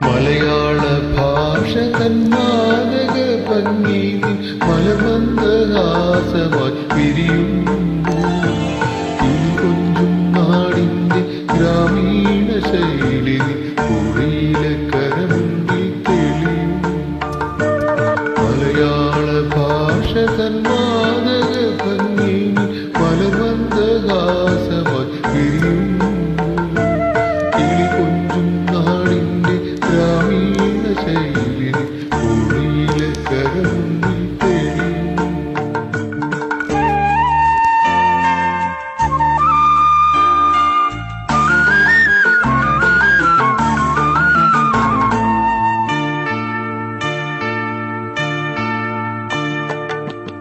മലയാള ഭാഷ തന്മാതക ഭംഗി മലമന്ദഹാസമായി പിരിയുന്നു. കൊഞ്ചും നാടിന്റെ ഗ്രാമീണ ശൈലി പുഴയിലെ കരമുണ്ടിൽ തെളിയും. മലയാള ഭാഷ തന്മാതക ഭംഗി മലമന്ദഹാസമായി പിരിയുന്നു. കൊഞ്ചും നാടിന്റെ ഗ്രാമീണ ശൈലി പുഴയിലെ കരമുണ്ടിൽ തെളിയും.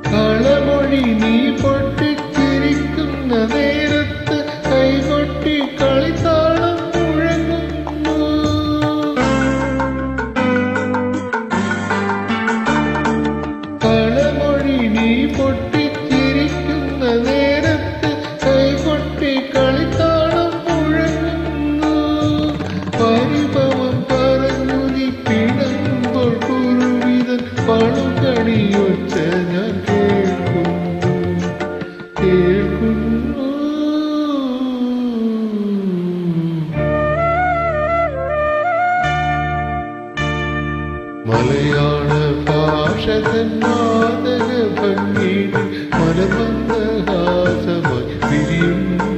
കളമൊഴി നീ പൊട്ടിച്ചിരിക്കുന്ന നേരത്ത് കൈകൊട്ടി കളിത്താളം മുഴങ്ങുന്നു. കളമൊഴി നീ പൊട്ടിച്ചിരിക്കുന്ന നേരത്ത് കൈകൊട്ടി കളിത്താളം മുഴങ്ങുന്നു. പരിഭവം പറഞ്ഞു നീ പിണങ്ങുമ്പോൾ കുരുവിതൻ പളുകണിയൊച്ച ഞാൻ കേൾക്കുന്നു. മലയാള ഭാഷ തന്മാതക ഭംഗി മലമന്ദഹാസമായി പിരിയുന്നു.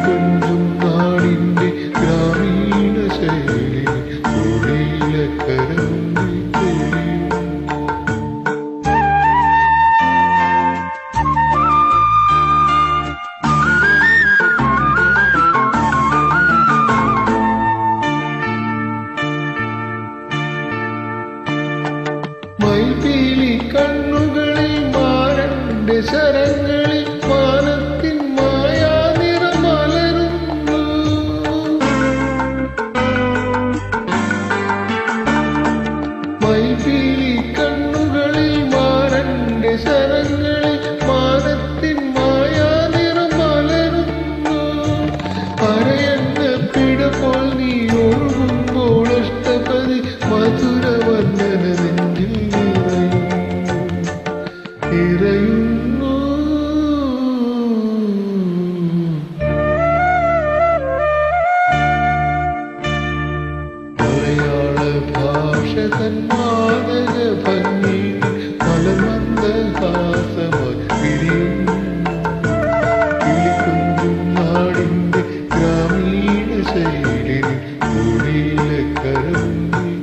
കൊഞ്ചും നാടിന്റെ ഗ്രാമീണ ശൈലി പുഴയിലെ കരമുണ്ടിൽ തെളിയും. മൈപീലി കണ്ണുകളിൽ മാരന്റെ ശരങ്ങളിൽ മാനത്തിൻ മായാനിറമലരുന്നു. മൈപീലി കണ്ണുകളിൽ മാരന്റെ ശരങ്ങളിൽ മാനത്തിൻ മായാനിറമലരുന്നു. അരയന്ന പിടപോൽ നീ ഒഴുകുമ്പോൾ അഷ്ടപതി മധുരവർണ്ണന നെഞ്ചിൽ നിറയുന്നു. മലയാള ഭാഷ തന്മാതക ഭംഗി മലമന്ദഹാസമായി പിരിയുന്നു. കൊഞ്ചും നാടിന്റെ ഗ്രാമീണ ശൈലി പുഴയിലെ കരമുണ്ടിൽ